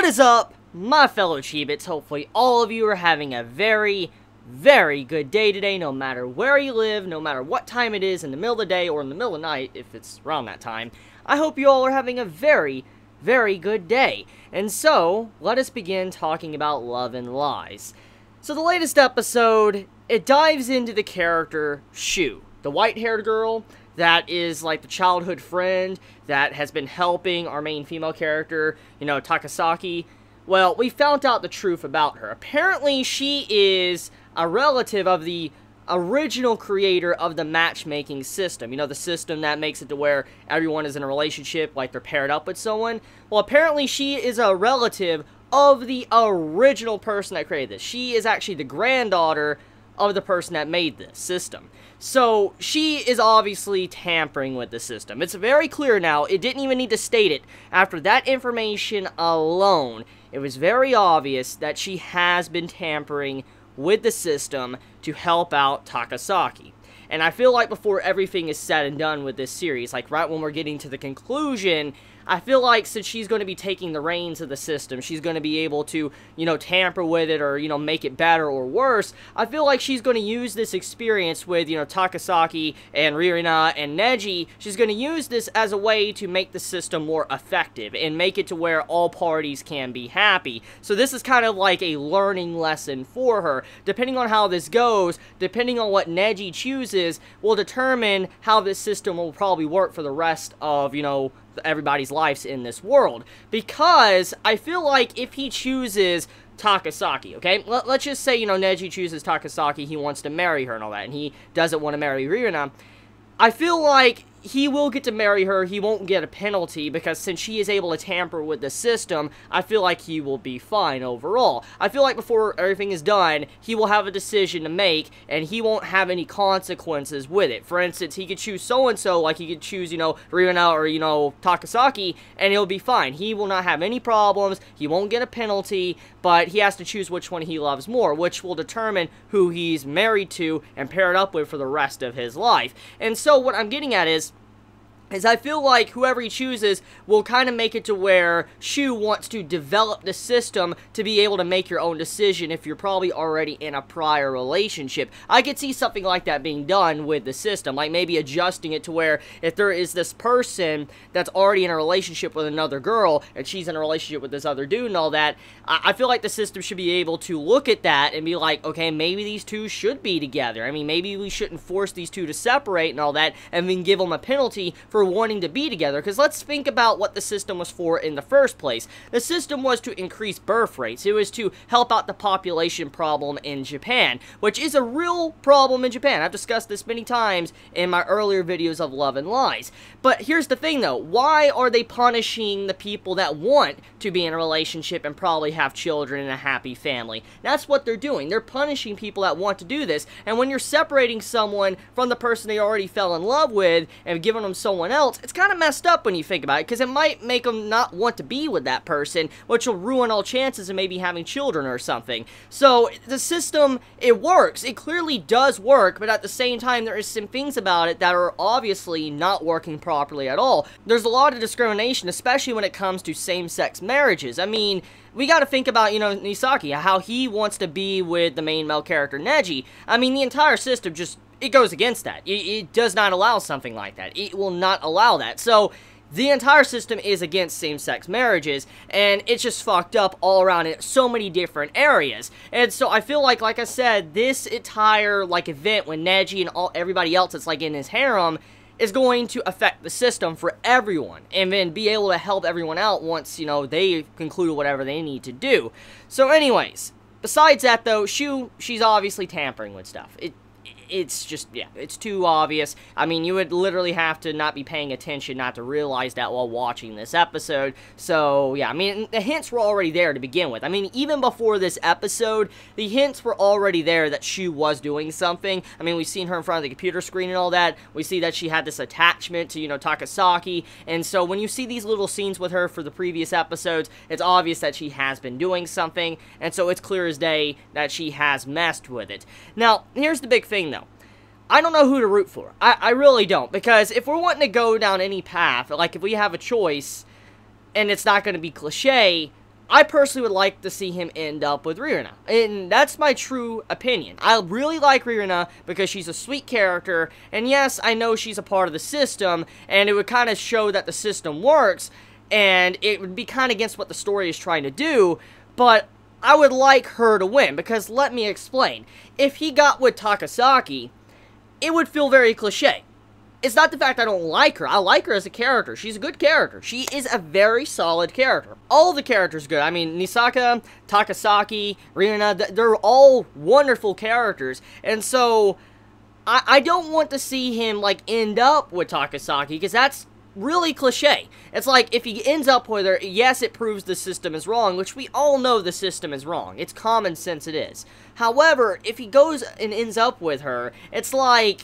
What is up, my fellow Chibits? Hopefully all of you are having a very good day today, no matter where you live, no matter what time it is, in the middle of the day or in the middle of the night, if it's around that time. I hope you all are having a very good day. And so, let us begin talking about Love and Lies. So the latest episode, it dives into the character Shu, the white-haired girl that is like the childhood friend that has been helping our main female character, Takasaki. Well, we found out the truth about her. Apparently, she is a relative of the original creator of the matchmaking system. The system that makes it to where everyone is in a relationship, like they're paired up with someone. Well, apparently she is a relative of the original person that created this. She is actually the granddaughter of the person that made this system. So, she is obviously tampering with the system. It's very clear now. It didn't even need to state it. After that information alone, it was very obvious that she has been tampering with the system to help out Takasaki. And I feel like before everything is said and done with this series, like right when we're getting to the conclusion, I feel like since she's going to be taking the reins of the system, she's going to be able to, tamper with it or, make it better or worse. I feel like she's going to use this experience with, Takasaki and Ririna and Neji. She's going to use this as a way to make the system more effective and make it to where all parties can be happy. So this is kind of like a learning lesson for her. Depending on how this goes, depending on what Neji chooses, will determine how this system will probably work for the rest of, everybody's lives in this world. Because I feel like if he chooses Takasaki, okay? Let's just say, Neji chooses Takasaki, he wants to marry her and all that, and he doesn't want to marry Ririna. I feel like he will get to marry her, he won't get a penalty, because since she is able to tamper with the system, I feel like he will be fine overall. I feel like before everything is done, he will have a decision to make, and he won't have any consequences with it. For instance, he could choose so-and-so, like he could choose, Ririna or, Takasaki, and he'll be fine. He will not have any problems, he won't get a penalty, but he has to choose which one he loves more, which will determine who he's married to and paired up with for the rest of his life. And so what I'm getting at is I feel like whoever he chooses will kind of make it to where Shu wants to develop the system to be able to make your own decision if you're probably already in a prior relationship. I could see something like that being done with the system, like maybe adjusting it to where if there is this person that's already in a relationship with another girl and she's in a relationship with this other dude and all that, I feel like the system should be able to look at that and be like, okay, maybe these two should be together. I mean, maybe we shouldn't force these two to separate and all that and then give them a penalty for wanting to be together, because let's think about what the system was for in the first place. The system was to increase birth rates. It was to help out the population problem in Japan, which is a real problem in Japan. I've discussed this many times in my earlier videos of Love and Lies. But here's the thing though, why are they punishing the people that want to be in a relationship and probably have children and a happy family? That's what they're doing. They're punishing people that want to do this, and when you're separating someone from the person they already fell in love with and giving them someone else, it's kind of messed up when you think about it, because it might make them not want to be with that person, which will ruin all chances of maybe having children or something. So, the system, it works. It clearly does work, but at the same time, there is some things about it that are obviously not working properly at all. There's a lot of discrimination, especially when it comes to same-sex marriages. I mean, we gotta think about, Nisaki, how he wants to be with the main male character, Neji. I mean, the entire system just, it goes against that. It does not allow something like that. It will not allow that. So, the entire system is against same-sex marriages, and it's just fucked up all around in so many different areas. And so I feel like I said, this entire, event when Neji and everybody else that's, in his harem is going to affect the system for everyone, and then be able to help everyone out once, they conclude whatever they need to do. So anyways, besides that though, Shu, she's obviously tampering with stuff. It's just, yeah, it's too obvious. I mean, you would literally have to not be paying attention not to realize that while watching this episode. So, yeah, I mean, the hints were already there to begin with. I mean, even before this episode, the hints were already there that Shu was doing something. I mean, we've seen her in front of the computer screen and all that. We see that she had this attachment to, Takasaki. And so, when you see these little scenes with her for the previous episodes, it's obvious that she has been doing something. And so, it's clear as day that she has messed with it. Now, here's the big thing, though. I don't know who to root for. I really don't, because if we're wanting to go down any path, like if we have a choice, and it's not going to be cliche, I personally would like to see him end up with Rihanna, and that's my true opinion. I really like Rihanna because she's a sweet character, and yes, I know she's a part of the system, and it would kind of show that the system works, and it would be kind of against what the story is trying to do, but I would like her to win, because let me explain. If he got with Takasaki, it would feel very cliche. It's not the fact I don't like her. I like her as a character. She's a good character. She is a very solid character. All the characters are good. I mean, Nisaka, Takasaki, Rihanna, they're all wonderful characters. And so, I don't want to see him, like, end up with Takasaki, because that's really cliche. It's like, if he ends up with her, yes, it proves the system is wrong, which we all know the system is wrong. It's common sense it is. However, if he goes and ends up with her, it's like,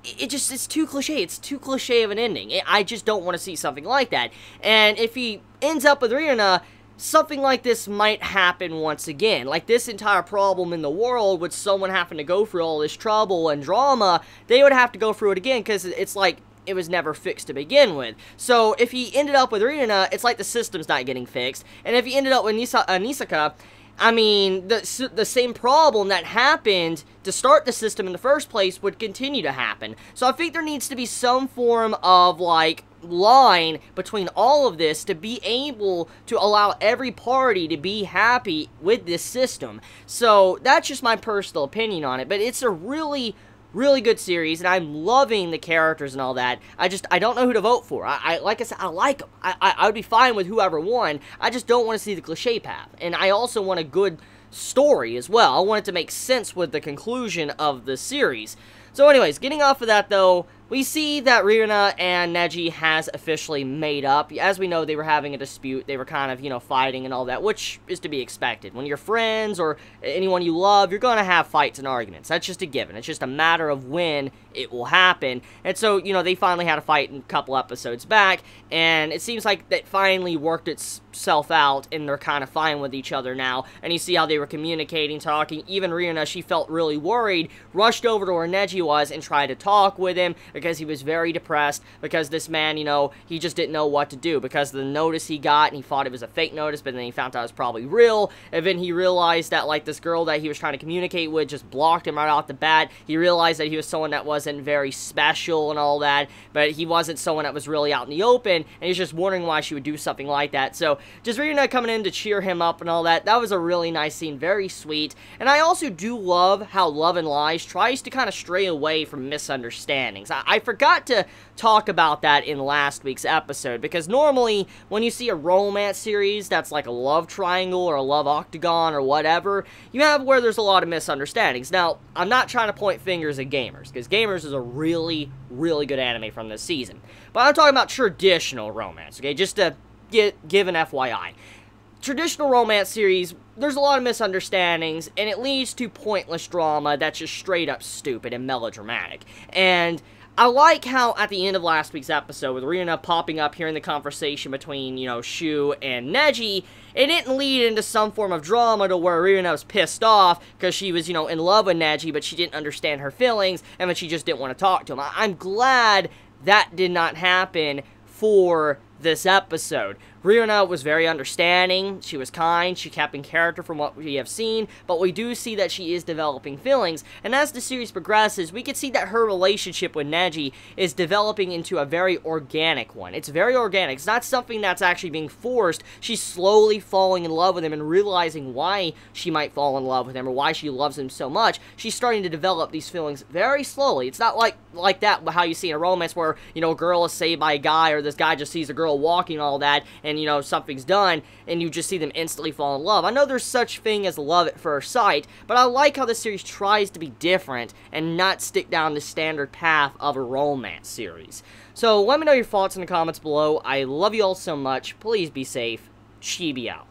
it's too cliche. It's too cliche of an ending. I just don't want to see something like that. And if he ends up with Rihanna, something like this might happen once again. Like, this entire problem in the world with someone having to go through all this trouble and drama, they would have to go through it again, because it's like, it was never fixed to begin with. So, if he ended up with Rihanna, it's like the system's not getting fixed. And if he ended up with Nisaka, I mean, the same problem that happened to start the system in the first place would continue to happen. So I think there needs to be some form of, like, line between all of this to be able to allow every party to be happy with this system. So that's just my personal opinion on it, but it's a really good series, and I'm loving the characters and all that. I don't know who to vote for. Like I said, I like them. I would be fine with whoever won. I just don't want to see the cliche path. And I also want a good story as well. I want it to make sense with the conclusion of the series. So anyways, getting off of that though, we see that Rihanna and Neji has officially made up. As we know, they were having a dispute. They were kind of, you know, fighting and all that, which is to be expected. When you're friends or anyone you love, you're going to have fights and arguments. That's just a given. It's just a matter of when it will happen. And so, you know, they finally had a fight a couple episodes back, and it seems like that finally worked itself out, and they're kind of fine with each other now. And you see how they were communicating, talking. Even Rihanna, she felt really worried, rushed over to where Neji was and tried to talk with him, because he was very depressed, because this man, you know, he just didn't know what to do, because of the notice he got, and he thought it was a fake notice, but then he found out it was probably real, and then he realized that, like, this girl that he was trying to communicate with just blocked him right off the bat. He realized that he was someone that wasn't very special and all that, but he wasn't someone that was really out in the open, and he was just wondering why she would do something like that. So, just Rihanna coming in to cheer him up and all that, that was a really nice scene, very sweet. And I also do love how Love and Lies tries to kind of stray away from misunderstandings. I forgot to talk about that in last week's episode, because normally when you see a romance series that's like a love triangle or a love octagon or whatever, you have where there's a lot of misunderstandings. Now, I'm not trying to point fingers at Gamers, because Gamers is a really good anime from this season. But I'm talking about traditional romance, okay? Just to give an FYI. Traditional romance series, there's a lot of misunderstandings, and it leads to pointless drama that's just straight up stupid and melodramatic. And I like how at the end of last week's episode, with Rihanna popping up here in the conversation between, you know, Shu and Neji, it didn't lead into some form of drama to where Rihanna was pissed off because she was, you know, in love with Neji, but she didn't understand her feelings, and then she just didn't want to talk to him. I'm glad that did not happen for this episode. Rihanna was very understanding, she was kind, she kept in character from what we have seen, but we do see that she is developing feelings, and as the series progresses, we can see that her relationship with Neji is developing into a very organic one. It's very organic. It's not something that's actually being forced. She's slowly falling in love with him and realizing why she might fall in love with him or why she loves him so much. She's starting to develop these feelings very slowly. It's not like that, how you see in a romance where, you know, a girl is saved by a guy, or this guy just sees a girl walking and all that, and, you know, something's done, and you just see them instantly fall in love. I know there's such thing as love at first sight, but I like how this series tries to be different and not stick down the standard path of a romance series. So, let me know your thoughts in the comments below. I love you all so much. Please be safe. Chibi out.